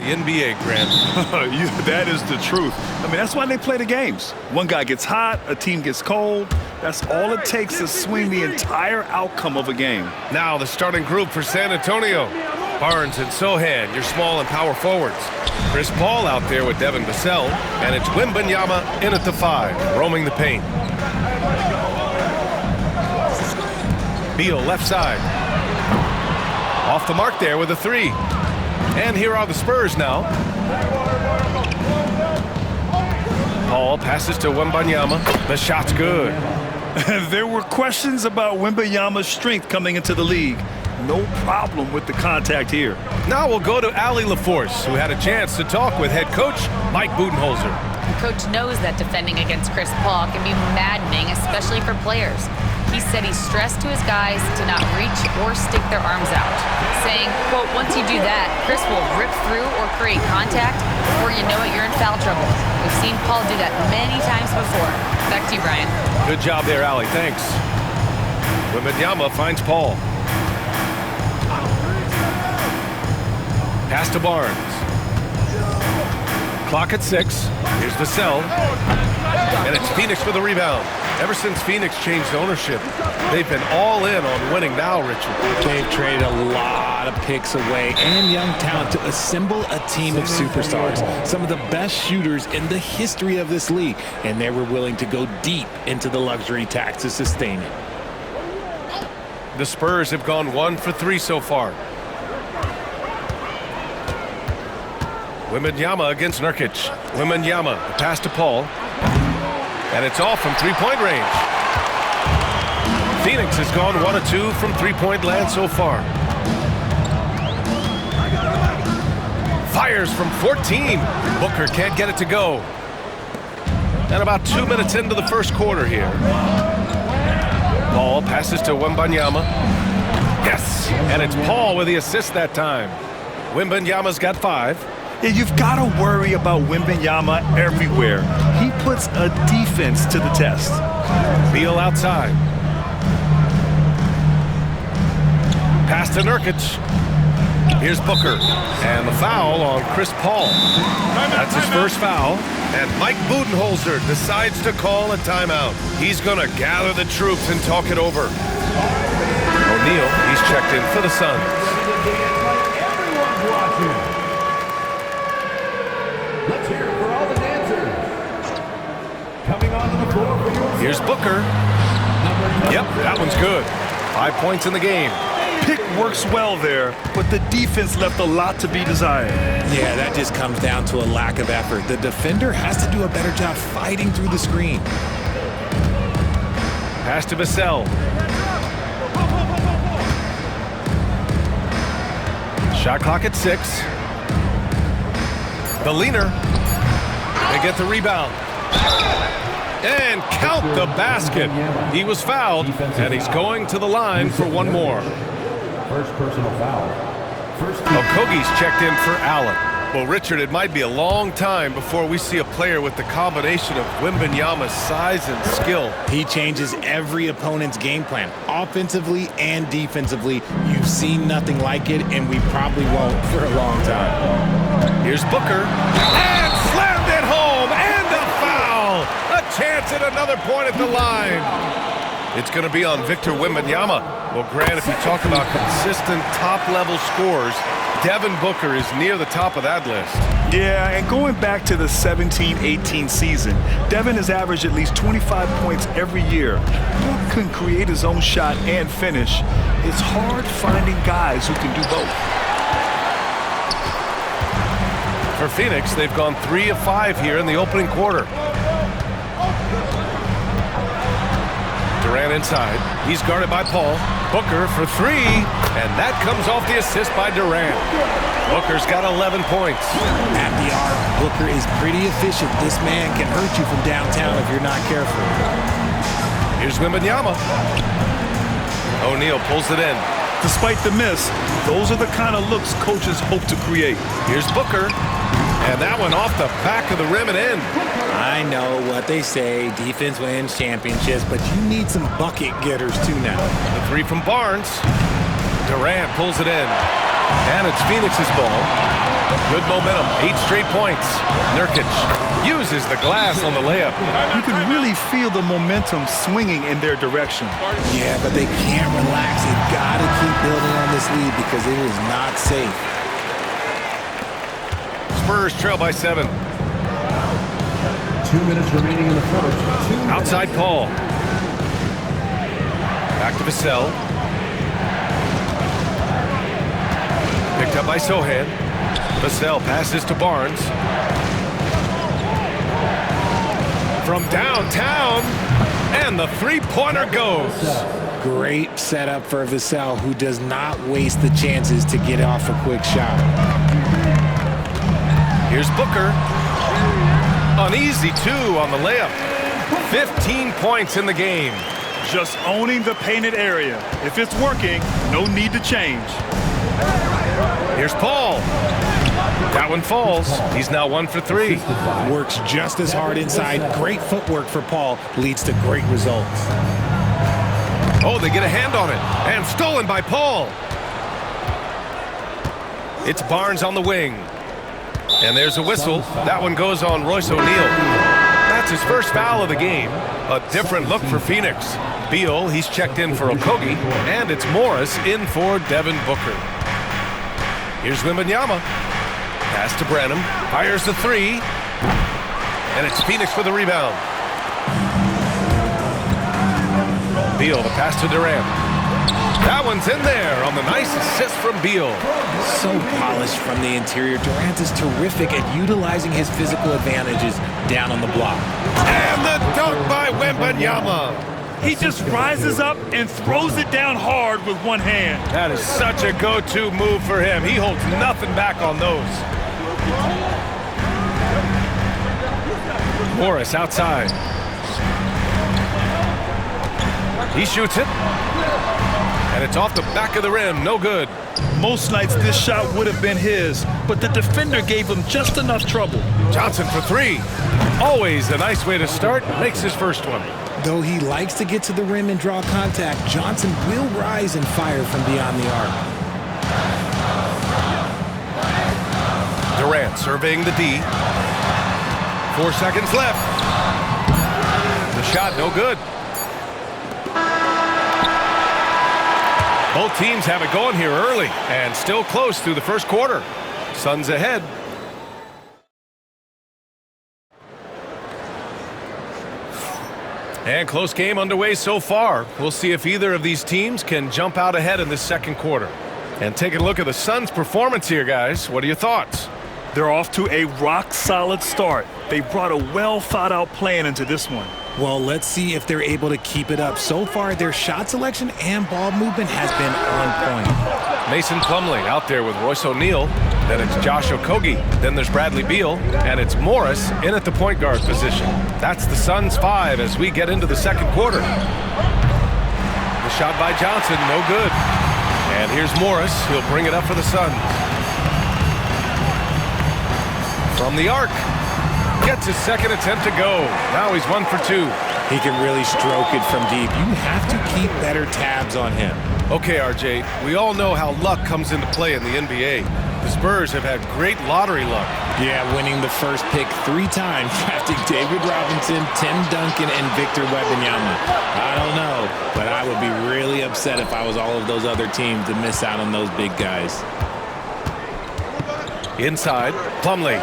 The NBA, Grant. That is the truth. I mean, that's why they play the games. One guy gets hot, a team gets cold. That's all it takes to swing the entire outcome of a game. Now the starting group for San Antonio. Barnes and Sohan, your small and power forwards. Chris Paul out there with Devin, and it's Wembanyama in at the 5, roaming the paint. Beal left side. Off the mark there with a 3. And here are the Spurs now. Paul passes to Wembanyama. The shot's good. There were questions about Wembanyama's strength coming into the league. No problem with the contact here. Now we'll go to Allie LaForce, who had a chance to talk with head coach Mike Budenholzer. Coach knows that defending against Chris Paul can be maddening, especially for players. He said he stressed to his guys to not reach or stick their arms out, saying, quote, once you do that, Chris will rip through or create contact. Before you know it, you're in foul trouble. We've seen Paul do that many times before. Back to you, Brian. Good job there, Allie. Thanks. Wembanyama finds Paul. Pass to Barnes. Clock at 6. Here's Vassell. And it's Phoenix for the rebound. Ever since Phoenix changed ownership, they've been all in on winning now, Richard. They've traded a lot of picks away and young talent to assemble a team of superstars. Some of the best shooters in the history of this league. And they were willing to go deep into the luxury tax to sustain it. The Spurs have gone 1 for 3 so far. Wembanyama against Nurkic. Wembanyama, the pass to Paul. And it's off from three-point range. Phoenix has gone 1 of 2 from three-point land so far. Fires from 14. Booker can't get it to go. And about 2 minutes into the first quarter here. Paul passes to Wembanyama. Yes! And it's Paul with the assist that time. Wembanyama's got 5. Yeah, you've got to worry about Wembanyama everywhere. He puts a defense to the test. Beal outside. Pass to Nurkic. Here's Booker. And the foul on Chris Paul. That's his first foul. And Mike Budenholzer decides to call a timeout. He's going to gather the troops and talk it over. O'Neal, he's checked in for the Suns. Let's hear it for all the dancers. Coming onto the floor for your... Here's Booker. Yep, that one's good. 5 points in the game. Pick works well there, but the defense left a lot to be desired. Yeah, that just comes down to a lack of effort. The defender has to do a better job fighting through the screen. Pass to Vassell. Shot clock at 6. The leaner. They get the rebound. And count the basket. He was fouled, and he's going to the line for one more. First personal foul. Okogie's checked in for Allen. Well, Richard, it might be a long time before we see a player with the combination of Wembanyama's size and skill. He changes every opponent's game plan, offensively and defensively. You've seen nothing like it, and we probably won't for a long time. Here's Booker. And slammed it home, and a foul! A chance at another point at the line. It's going to be on Victor Wembanyama. Well, Grant, if you talk about consistent top-level scores, Devin Booker is near the top of that list. Yeah, and going back to the 17-18 season, Devin has averaged at least 25 points every year. Book can create his own shot and finish. It's hard finding guys who can do both. For Phoenix, they've gone 3 of 5 here in the opening quarter. Durant inside. He's guarded by Paul. Booker for 3, and that comes off the assist by Durant. Booker's got 11 points. At the arc, Booker is pretty efficient. This man can hurt you from downtown if you're not careful. Here's Wembanyama. O'Neal pulls it in. Despite the miss, those are the kind of looks coaches hope to create. Here's Booker. And that one off the back of the rim and in. I know what they say, defense wins championships, but you need some bucket getters too now. The 3 from Barnes. Durant pulls it in. And it's Phoenix's ball. Good momentum, 8 straight points. Nurkic uses the glass on the layup. You can really feel the momentum swinging in their direction. Yeah, but they can't relax. They've got to keep building on this lead because it is not safe. Spurs trail by 7. 2 minutes remaining in the first. Outside Paul. Back to Vassell. Picked up by Sohan. Vassell passes to Barnes. From downtown, and the three-pointer goes. Great setup for Vassell, who does not waste the chances to get off a quick shot. Here's Booker. An easy 2 on the layup. 15 points in the game. Just owning the painted area. If it's working, no need to change. Here's Paul. That one falls. He's now 1 for 3. Works just as hard inside. Great footwork for Paul. Leads to great results. Oh, they get a hand on it. And stolen by Paul. It's Barnes on the wing. And there's a whistle. That one goes on Royce O'Neal. That's his first foul of the game. A different look for Phoenix. Beal, he's checked in for Okogie. And it's Morris in for Devin Booker. Here's Wembanyama. Pass to Branham. Fires the 3. And it's Phoenix for the rebound. Beal, the pass to Durant. That one's in there on the nice assist from Beal. So polished from the interior. Durant is terrific at utilizing his physical advantages down on the block. And the dunk by Wembanyama. He just rises up and throws it down hard with one hand. That is such a go-to move for him. He holds nothing back on those. Morris outside. He shoots it. And it's off the back of the rim. No good. Most nights this shot would have been his, but the defender gave him just enough trouble. Johnson for 3. Always a nice way to start. Makes his first one. Though he likes to get to the rim and draw contact, Johnson will rise and fire from beyond the arc. Durant surveying the D. 4 seconds left. The shot no good. Both teams have it going here early and still close through the first quarter. Suns ahead. And close game underway so far. We'll see if either of these teams can jump out ahead in this second quarter. And take a look at the Suns' performance here, guys. What are your thoughts? They're off to a rock-solid start. They brought a well-thought-out plan into this one. Well, let's see if they're able to keep it up. So far, their shot selection and ball movement has been on point. Mason Plumlee out there with Royce O'Neal. Then it's Josh Okogie. Then there's Bradley Beal. And it's Morris in at the point guard position. That's the Suns' 5 as we get into the second quarter. The shot by Johnson, no good. And here's Morris. He'll bring it up for the Suns. From the arc. Gets his second attempt to go. Now he's 1 for 2. He can really stroke it from deep. You have to keep better tabs on him. Okay, RJ, we all know how luck comes into play in the NBA. The Spurs have had great lottery luck. Yeah, winning the first pick 3 times, drafting David Robinson, Tim Duncan, and Victor Wembanyama. I don't know, but I would be really upset if I was all of those other teams to miss out on those big guys. Inside, Plumlee.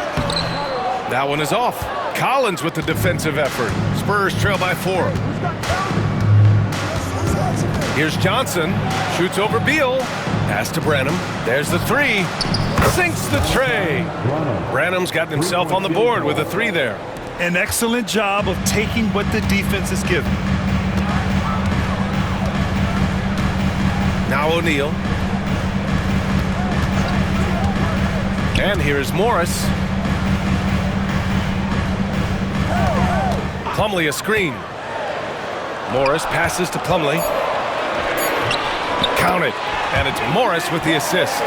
That one is off. Collins with the defensive effort. Spurs trail by 4. Here's Johnson. Shoots over Beal. Pass to Branham. There's the 3. Sinks the tray. Branham's gotten himself on the board with a 3 there. An excellent job of taking what the defense is given. Now O'Neal. And here's Morris. Plumlee a screen. Morris passes to Plumlee. Count it. And it's Morris with the assist.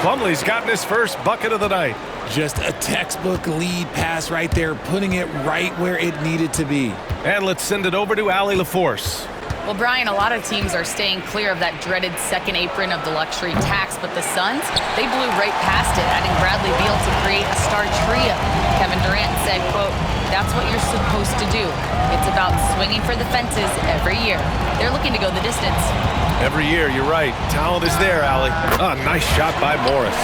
Plumlee's gotten his first bucket of the night. just a textbook lead pass right there, putting it right where it needed to be. And let's send it over to Allie LaForce. Well, Brian, a lot of teams are staying clear of that dreaded second apron of the luxury tax, but the Suns, they blew right past it, adding Bradley Beal to create a star trio. Kevin Durant said, quote, "That's what you're supposed to do. It's about swinging for the fences every year." They're looking to go the distance. Every year, you're right. Talent is there, Allie. Nice shot by Morris.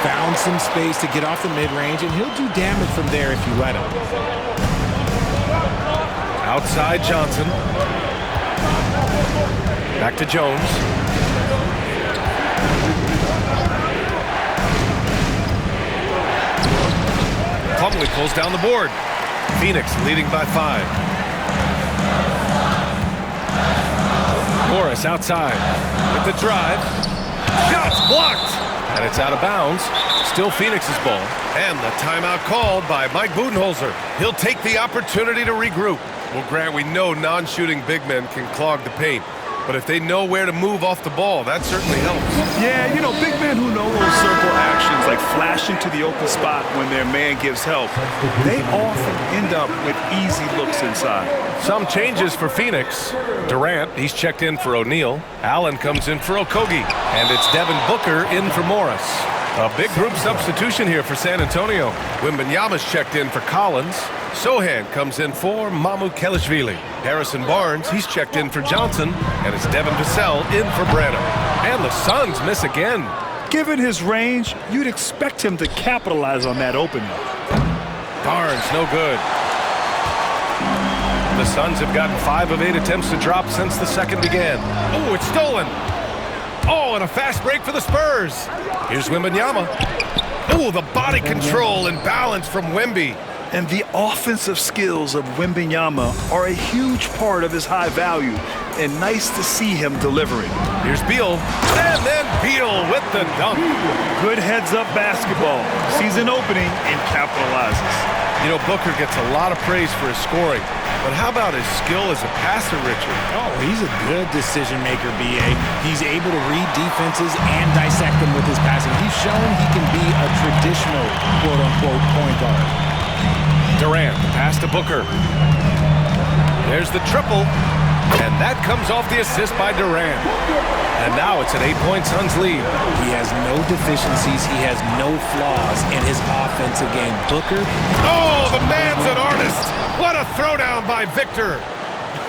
Found some space to get off the mid-range, and he'll do damage from there if you let him. Outside Johnson. Back to Jones. Plumlee pulls down the board. Phoenix leading by 5. Morris outside with the drive. Shots blocked. And it's out of bounds. Still Phoenix's ball. And the timeout called by Mike Budenholzer. He'll take the opportunity to regroup. Well, Grant, we know non-shooting big men can clog the paint. But if they know where to move off the ball, that certainly helps. Yeah, you know, big men who know those circle actions, like flashing to the open spot when their man gives help, they often end up with easy looks inside. Some changes for Phoenix. Durant, he's checked in for O'Neal. Allen comes in for Okogie. And it's Devin Booker in for Morris. A big group substitution here for San Antonio. Wembanyama's checked in for Collins. Sohan comes in for Mamukelashvili. Harrison Barnes, he's checked in for Johnson. And it's Devin Vassell in for Branham. And the Suns miss again. Given his range, you'd expect him to capitalize on that opening. Barnes, no good. The Suns have gotten 5 of 8 attempts to drop since the second began. Oh, it's stolen. Oh, and a fast break for the Spurs. Here's Wembanyama. Oh, the body control and balance from Wemby. And the offensive skills of Wembanyama are a huge part of his high value, and nice to see him delivering. Here's Beal, and then Beal with the dunk. Good heads-up basketball. Sees an opening and capitalizes. You know, Booker gets a lot of praise for his scoring, but how about his skill as a passer, Richard? Oh, he's a good decision-maker, B.A. He's able to read defenses and dissect them with his passing. He's shown he can be a traditional, quote-unquote, point guard. Durant, pass to Booker. There's the triple, and that comes off the assist by Durant. And now it's an 8-point Suns lead. He has no deficiencies. He has no flaws in his offensive game. Booker. Oh, the man's an artist. What a throwdown by Victor.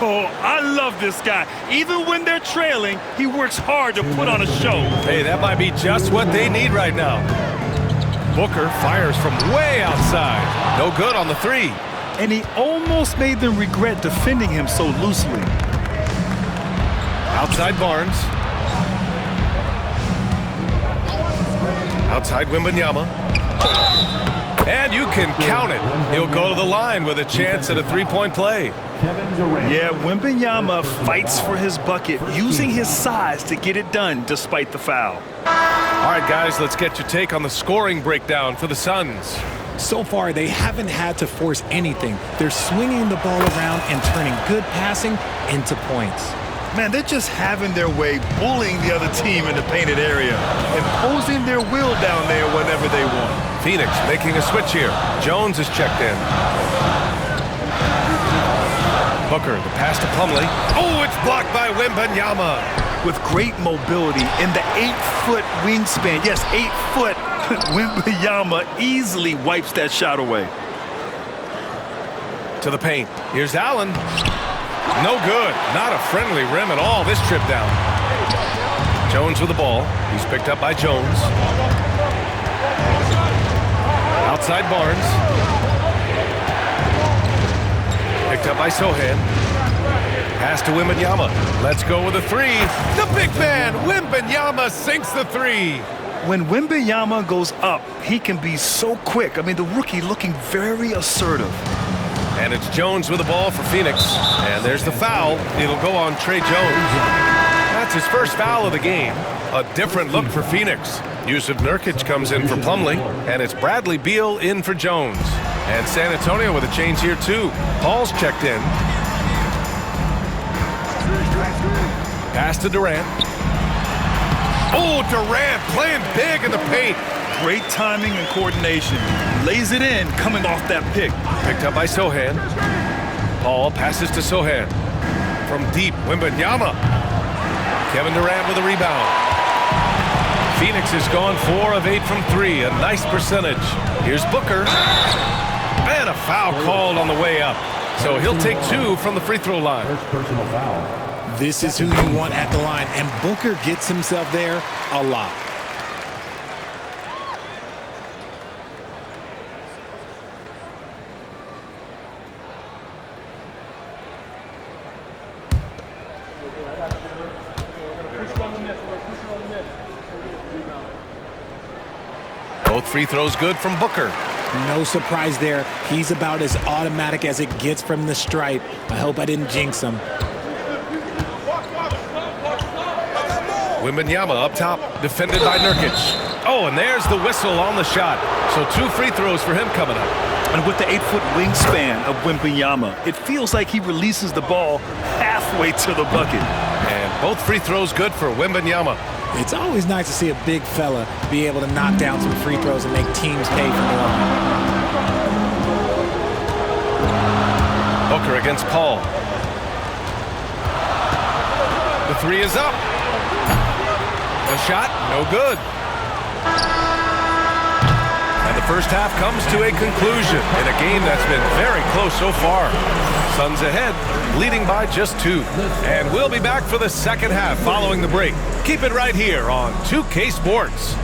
Oh, I love this guy. Even when they're trailing, he works hard to put on a show. Hey, that might be just what they need right now. Booker fires from way outside. No good on the 3. And he almost made them regret defending him so loosely. Outside Barnes. Outside Wembanyama. And you can count it. He'll go to the line with a chance at a 3-point play. Yeah, Wembanyama fights for his bucket, using his size to get it done despite the foul. All right, guys, let's get your take on the scoring breakdown for the Suns. So far, they haven't had to force anything. They're swinging the ball around and turning good passing into points. Man, they're just having their way, bullying the other team in the painted area, imposing their will down there whenever they want. Phoenix making a switch here. Jones is checked in. Booker, the pass to Plumlee. Oh, it's blocked by Wembanyama. With great mobility in the 8-foot wingspan, yes, 8 foot, Wembanyama easily wipes that shot away. To the paint. Here's Allen. No good. Not a friendly rim at all this trip down. Jones with the ball. He's picked up by Jones. Outside Barnes. Picked up by Sohan. Pass to Wembanyama. Let's go with a 3. The big man, Wembanyama, sinks the 3. When Wembanyama goes up, he can be so quick. I mean, the rookie looking very assertive. And it's Jones with the ball for Phoenix. And there's the foul. It'll go on Trey Jones. That's his first foul of the game. A different look for Phoenix. Yusuf Nurkic comes in for Plumlee. And it's Bradley Beal in for Jones. And San Antonio with a change here, too. Paul's checked in. Pass to Durant. Oh, Durant playing big in the paint. Great timing and coordination. Lays it in, coming off that pick. Picked up by Sohan. Paul passes to Sohan. From deep, Wembanyama. Kevin Durant with a rebound. Phoenix has gone 4 of 8 from 3, a nice percentage. Here's Booker. And a foul called on the way up. So he'll take 2 from the free throw line. First personal foul. This is who you want at the line, and Booker gets himself there a lot. Both free throws good from Booker. No surprise there. He's about as automatic as it gets from the stripe. I hope I didn't jinx him. Wembanyama up top, defended by Nurkic. Oh, and there's the whistle on the shot. So 2 free throws for him coming up. And with the 8-foot wingspan of Wembanyama, it feels like he releases the ball halfway to the bucket. And both free throws good for Wembanyama. It's always nice to see a big fella be able to knock down some free throws and make teams pay for more. Booker against Paul. The 3 is up. The shot, no good. And the first half comes to a conclusion in a game that's been very close so far. Suns ahead, leading by just 2. And we'll be back for the second half following the break. Keep it right here on 2K Sports.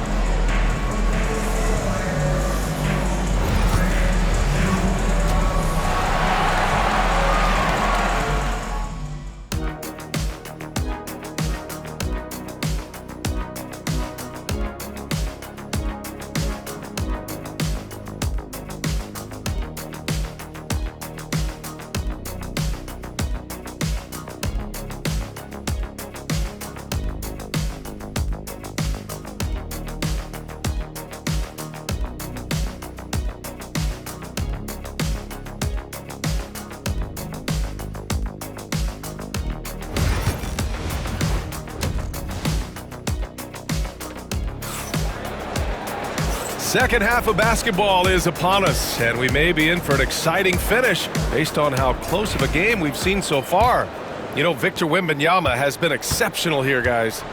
Second half of basketball is upon us, and we may be in for an exciting finish based on how close of a game we've seen so far. You know, Victor Wembanyama has been exceptional here, guys.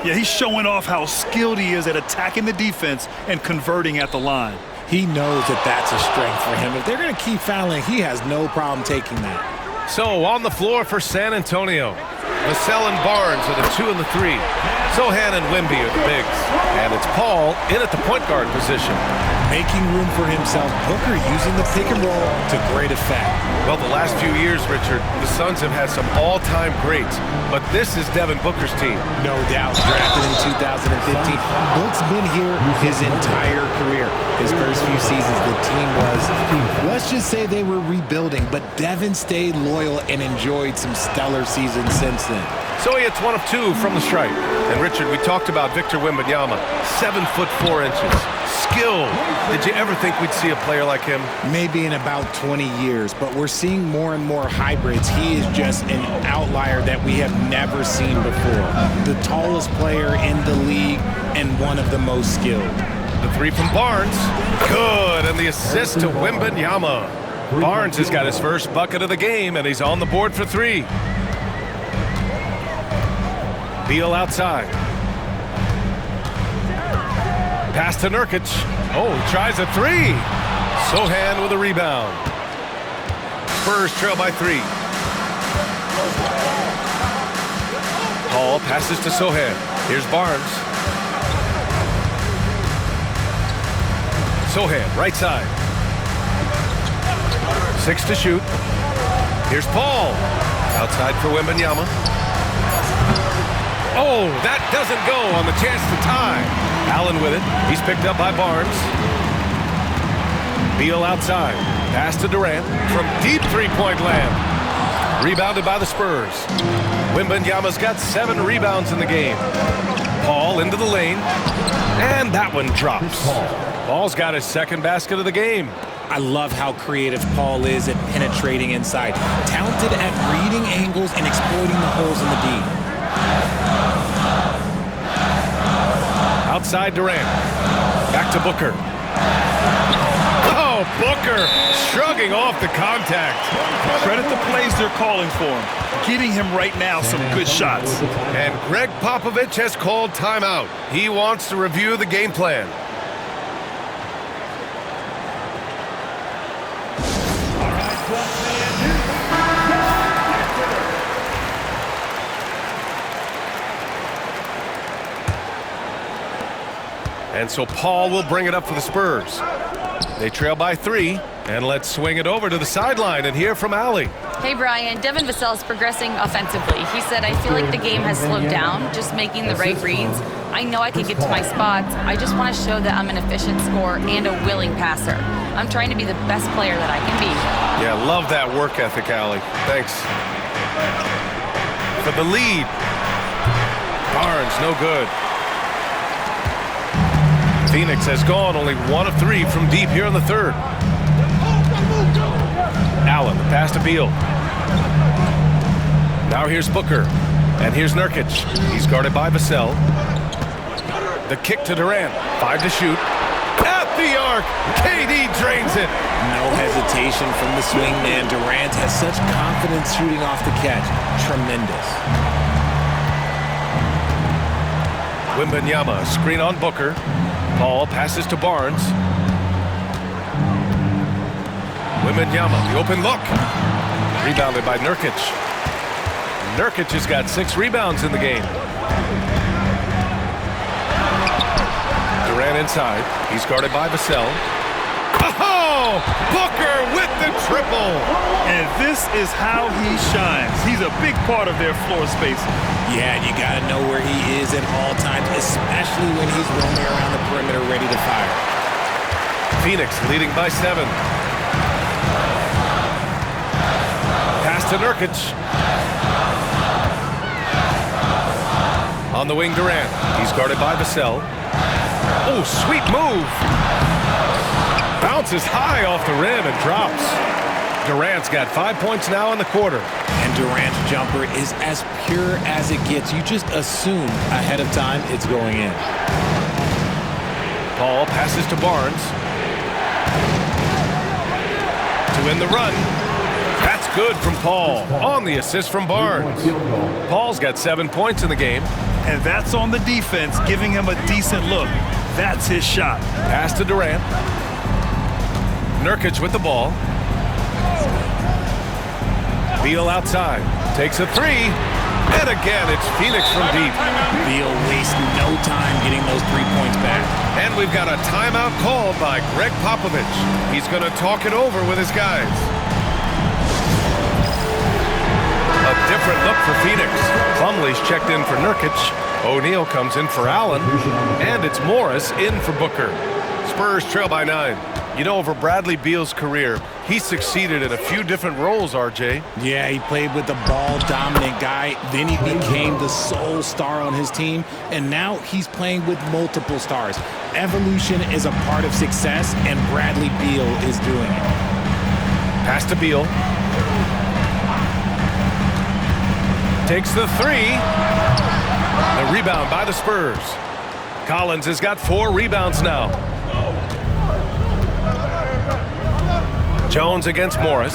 Yeah, he's showing off how skilled he is at attacking the defense and converting at the line. He knows that that's a strength for him. If they're going to keep fouling, he has no problem taking that. So on the floor for San Antonio, Vassell and Barnes are the 2 and the 3. Sohan and Wemby are the bigs. And it's Paul in at the point guard position. Making room for himself, Booker using the pick and roll to great effect. Well, the last few years, Richard, the Suns have had some all-time greats. But this is Devin Booker's team. No doubt. Drafted in 2015. Book's been here his entire career. His first few seasons, the team was, let's just say they were rebuilding. But Devin stayed loyal and enjoyed some stellar seasons since then. So he hits 1 of 2 from the stripe. And Richard, we talked about Victor Wembanyama, 7 foot 4 inches. Skilled. Did you ever think we'd see a player like him? Maybe in about 20 years, but we're seeing more and more hybrids. He is just an outlier that we have never seen before. The tallest player in the league and one of the most skilled. The 3 from Barnes. Good. And the assist to Wembanyama. Barnes has got his first bucket of the game, and he's on the board for 3. Beal outside. Pass to Nurkic. Oh, tries a 3. Sohan with a rebound. Spurs trail by 3. Paul passes to Sohan. Here's Barnes. Sohan, right side. 6 to shoot. Here's Paul. Outside for Wembanyama. Oh, that doesn't go on the chance to tie. Allen with it. He's picked up by Barnes. Beal outside. Pass to Durant from deep three-point land. Rebounded by the Spurs. Wembanyama's got 7 rebounds in the game. Paul into the lane. And that one drops. Paul's got his second basket of the game. I love how creative Paul is at penetrating inside. Talented at reading angles and exploiting the holes in the D. Outside Durant. Back to Booker. Oh, Booker shrugging shrugging off the contact. Credit the plays they're calling for him. Getting him right now some good shots. And Greg Popovich has called timeout. He wants to review the game plan. And so Paul will bring it up for the Spurs. They trail by 3, and let's swing it over to the sideline and hear from Allie. Hey, Brian. Devin is progressing offensively. He said, I feel like the game has slowed down, just making the right reads. I know I can get to my spots. I just want to show that I'm an efficient scorer and a willing passer. I'm trying to be the best player that I can be. Yeah, love that work ethic, Allie. Thanks. For the lead. Barnes, no good. Phoenix has gone only 1 of 3 from deep here in the third. Allen, the pass to Beal. Now here's Booker. And here's Nurkic. He's guarded by Vassell. The kick to Durant. 5 to shoot. At the arc. KD drains it. No hesitation from the swingman. Durant has such confidence shooting off the catch. Tremendous. Wembanyama, screen on Booker. Paul passes to Barnes. Wembanyama, the open look. Rebounded by Nurkic. Nurkic has got 6 rebounds in the game. Durant inside. He's guarded by Vassell. Oh! Booker with the triple! And this is how he shines. He's a big part of their floor space. Yeah, you got to know where he is at all times, especially when he's roaming around the perimeter ready to fire. Phoenix leading by 7. Pass to Nurkic. On the wing, Durant. He's guarded by Vassell. Oh, sweet move. Bounces high off the rim and drops. Durant's got 5 points now in the quarter. And Durant's jumper is as pure as it gets. You just assume ahead of time it's going in. Paul passes to Barnes. To win the run. That's good from Paul. On the assist from Barnes. Paul's got 7 points in the game. And that's on the defense, giving him a decent look. That's his shot. Pass to Durant. Nurkic with the ball. Beal outside. Takes a 3. And again, it's Phoenix from deep. Beal wastes no time getting those 3 points back. And we've got a timeout called by Greg Popovich. He's going to talk it over with his guys. A different look for Phoenix. Plumlee's checked in for Nurkic. O'Neal comes in for Allen. And it's Morris in for Booker. Spurs trail by 9. You know, over Bradley Beal's career, he succeeded in a few different roles, RJ. Yeah, he played with the ball-dominant guy. Then he became the sole star on his team. And now he's playing with multiple stars. Evolution is a part of success, and Bradley Beal is doing it. Pass to Beal. Takes the 3. The rebound by the Spurs. Collins has got 4 rebounds now. Jones against Morris.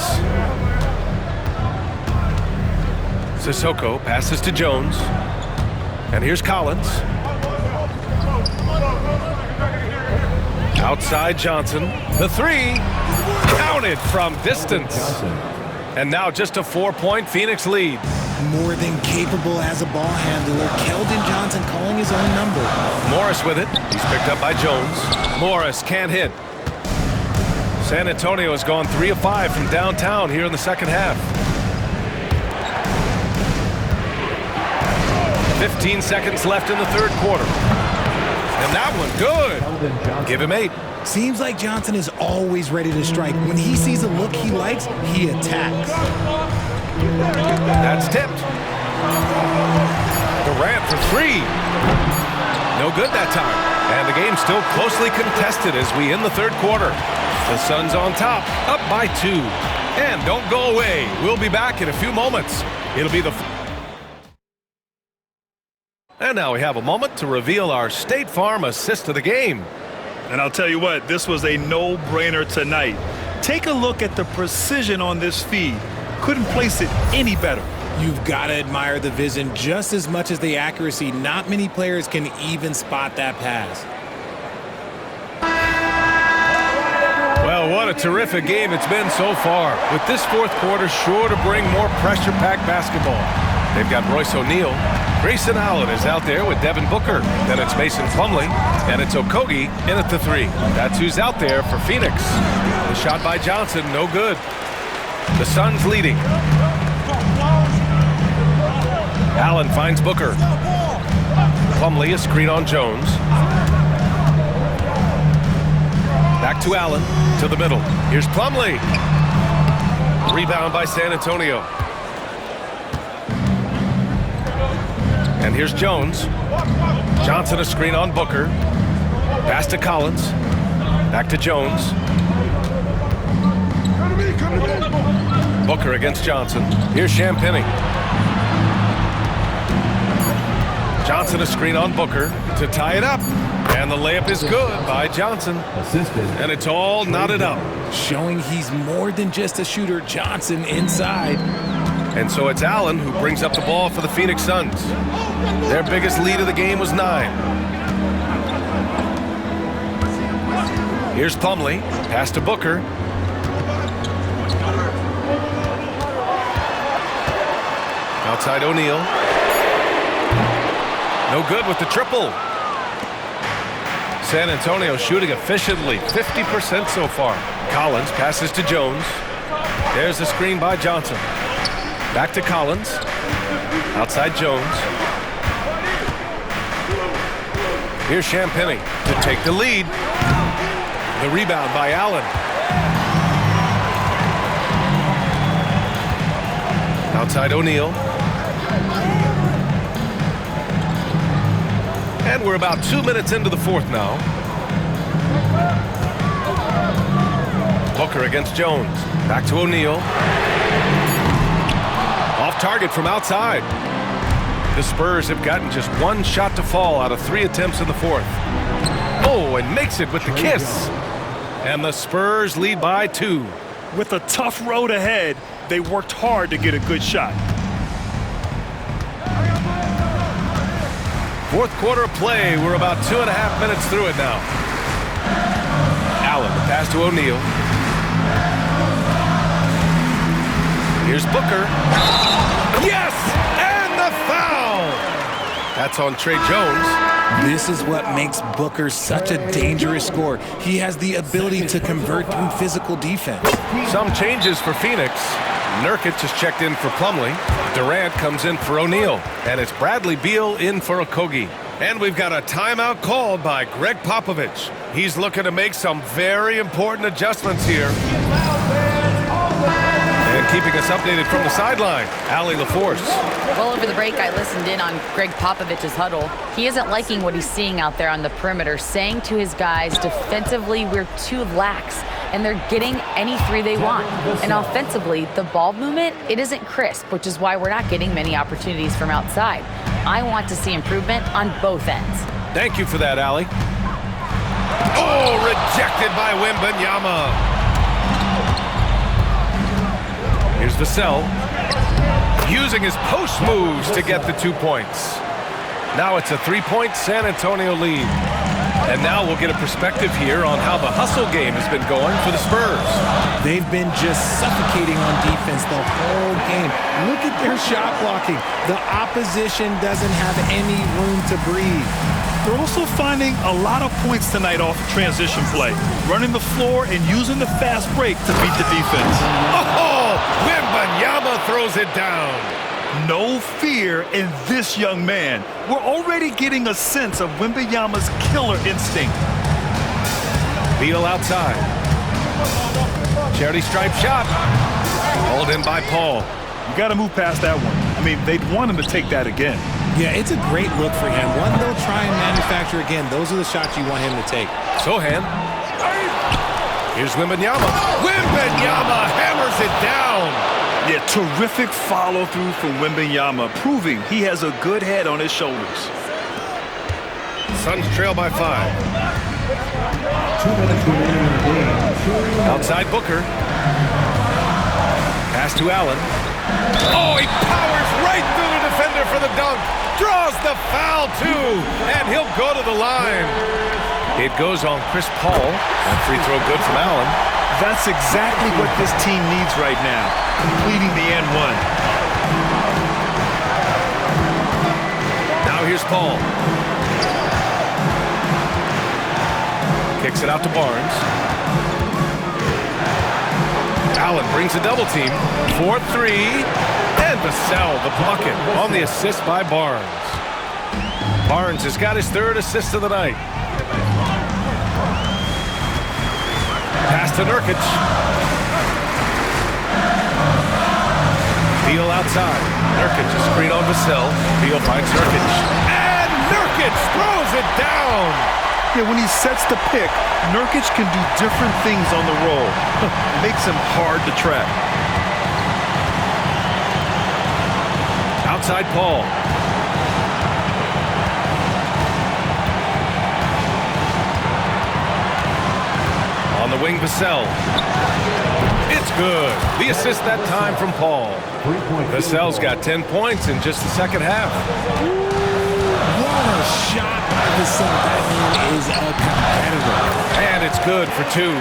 Sissoko passes to Jones. And here's Collins. Outside Johnson. The 3. Counted from distance. And now just a 4-point Phoenix lead. More than capable as a ball handler. Keldon Johnson calling his own number. Morris with it. He's picked up by Jones. Morris can't hit. San Antonio has gone 3 of 5 from downtown here in the second half. 15 seconds left in the third quarter. And that one good. Give him 8. Seems like Johnson is always ready to strike. When he sees a look he likes, he attacks. That's tipped. Durant for 3. No good that time. And the game's still closely contested as we end the third quarter. The Suns on top, up by 2. And don't go away. We'll be back in a few moments. It'll be the... And now we have a moment to reveal our State Farm assist of the game. And I'll tell you what, this was a no-brainer tonight. Take a look at the precision on this feed. Couldn't place it any better. You've got to admire the vision just as much as the accuracy. Not many players can even spot that pass. Well, what a terrific game it's been so far. With this fourth quarter sure to bring more pressure-packed basketball. They've got Royce O'Neal. Grayson Allen is out there with Devin Booker. Then it's Mason Plumlee. And it's Okogie in at the 3. That's who's out there for Phoenix. The shot by Johnson, no good. The Suns leading. Allen finds Booker. Plumlee, a screen on Jones. Back to Allen, to the middle. Here's Plumlee. Rebound by San Antonio. And here's Jones. Johnson, a screen on Booker. Pass to Collins. Back to Jones. Booker against Johnson. Here's Champagnie. Johnson, a screen on Booker to tie it up. And the layup is good by Johnson. And it's all knotted up. Showing he's more than just a shooter. Johnson inside. And so it's Allen who brings up the ball for the Phoenix Suns. Their biggest lead of the game was 9. Here's Plumlee. Pass to Booker. Outside O'Neal. No good with the triple. San Antonio shooting efficiently, 50% so far. Collins passes to Jones. There's the screen by Johnson. Back to Collins. Outside Jones. Here's Champagnie to take the lead. The rebound by Allen. Outside O'Neal. And we're about 2 minutes into the fourth now. Booker against Jones. Back to O'Neal. Off target from outside. The Spurs have gotten just one shot to fall out of 3 attempts in the fourth. Oh, and makes it with the kiss. And the Spurs lead by 2. With a tough road ahead, they worked hard to get a good shot. Fourth quarter of play. We're about 2.5 minutes through it now. Allen, the pass to O'Neal. Here's Booker. Yes! And the foul! That's on Trey Jones. This is what makes Booker such a dangerous scorer. He has the ability to convert through physical defense. Some changes for Phoenix. Nurkic is checked in for Plumlee. Durant comes in for O'Neal. And it's Bradley Beal in for Okogie. And we've got a timeout called by Greg Popovich. He's looking to make some very important adjustments here. And keeping us updated from the sideline, Allie LaForce. Well, over the break, I listened in on Greg Popovich's huddle. He isn't liking what he's seeing out there on the perimeter, saying to his guys, defensively, we're too lax, and they're getting any 3 they want. And offensively, the ball movement, it isn't crisp, which is why we're not getting many opportunities from outside. I want to see improvement on both ends. Thank you for that, Allie. Oh, rejected by Wembanyama. Here's Vassell, using his post moves to get the 2 points. Now it's a 3-point San Antonio lead. And now we'll get a perspective here on how the hustle game has been going for the Spurs. They've been just suffocating on defense the whole game. Look at their shot blocking. The opposition doesn't have any room to breathe. They're also finding a lot of points tonight off transition play, running the floor and using the fast break to beat the defense. Oh, Wembanyama throws it down. No fear in this young man. We're already getting a sense of Wembanyama's killer instinct. Beal outside. Charity stripe shot. Hauled in by Paul. You got to move past that one. I mean, they'd want him to take that again. Yeah, it's a great look for him. One they'll try and manufacture again. Those are the shots you want him to take. Sohan. Here's Wembanyama. Wembanyama hammers it down. Yeah, terrific follow-through from Wembanyama, proving he has a good head on his shoulders. Suns trail by 5. 2 minutes remaining in the game. Outside Booker. Pass to Allen. Oh, he powers right through the defender for the dunk. Draws the foul, too. And he'll go to the line. It goes on Chris Paul. That free throw good from Allen. That's exactly what this team needs right now, completing the and one. Now here's Paul. Kicks it out to Barnes. Allen brings a double team. 4-3. And Vassell, the bucket on the assist by Barnes. Barnes has got his third assist of the night. Pass to Nurkic. Beal outside. Nurkic a screen on Vassell. Beal finds Nurkic. And Nurkic throws it down. Yeah, when he sets the pick, Nurkic can do different things on the roll. Makes him hard to track. Outside Paul. On the wing, Vassell. It's good. The assist that time from Paul. Vassell's got 10 points in just the second half. What a shot by Vassell. That man is a competitor. And it's good for 2.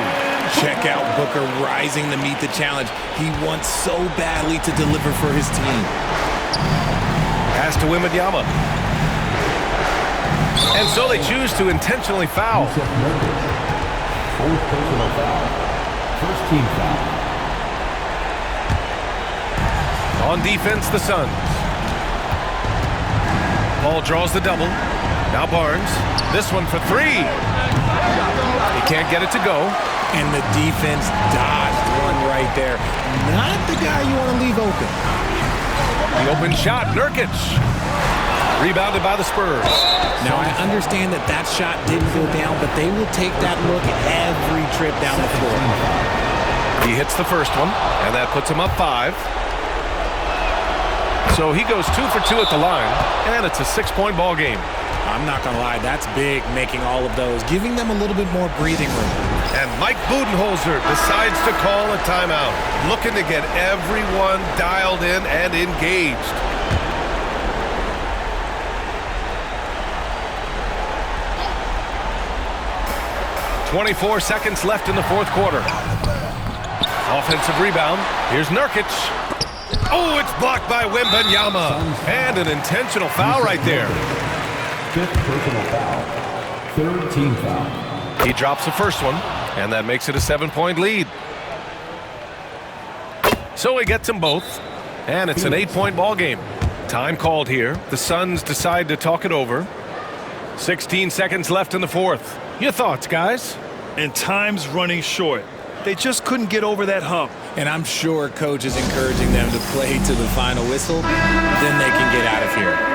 Check out Booker rising to meet the challenge. He wants so badly to deliver for his team. Pass to Wembanyama. And so they choose to intentionally foul. Fourth personal foul. First team foul. On defense, the Suns. Paul draws the double. Now Barnes. This one for 3. He can't get it to go. And the defense dodged one right there. Not the guy you want to leave open. The open shot, Nurkic. Rebounded by the Spurs. Now, I understand that that shot didn't go down, but they will take that look every trip down the floor. He hits the first one, and that puts him up 5. So he goes 2 for 2 at the line, and it's a 6-point ball game. I'm not going to lie, that's big, making all of those, giving them a little bit more breathing room. And Mike Budenholzer decides to call a timeout, looking to get everyone dialed in and engaged. .24 seconds left in the fourth quarter. Offensive rebound. Here's Nurkic. Oh, it's blocked by Wembanyama. And an intentional foul right there. Fifth personal foul. Third team foul. He drops the first one, and that makes it a 7-point lead. So he gets them both, and it's an 8-point ball game. Time called here. The Suns decide to talk it over. 16 seconds left in the fourth. Your thoughts, guys? And time's running short. They just couldn't get over that hump. And I'm sure coach is encouraging them to play to the final whistle. Then they can get out of here.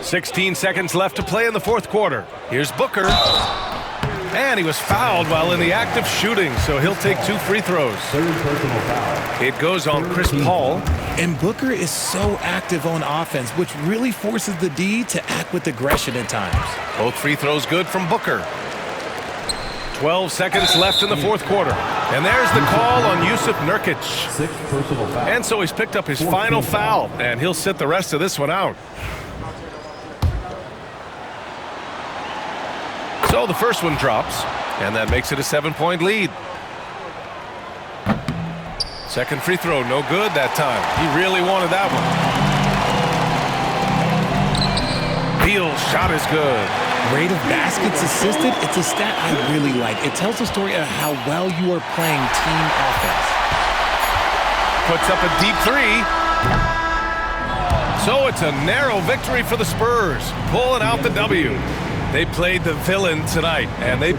16 seconds left to play in the fourth quarter. Here's Booker. And he was fouled while in the act of shooting, so he'll take 2 free throws. Third personal foul. It goes on Chris Paul. And Booker is so active on offense, which really forces the D to act with aggression at times. Both free throws good from Booker. 12 seconds left in the fourth quarter. And there's the call on Jusuf Nurkic. Sixth personal foul. And so he's picked up his final foul, and he'll sit the rest of this one out. So the first one drops, and that makes it a 7-point lead. Second free throw, no good that time. He really wanted that one. Beal's shot is good. Rate of baskets assisted, it's a stat I really like. It tells the story of how well you are playing team offense. Puts up a deep 3. So it's a narrow victory for the Spurs, pulling out the W. They played the villain tonight, and they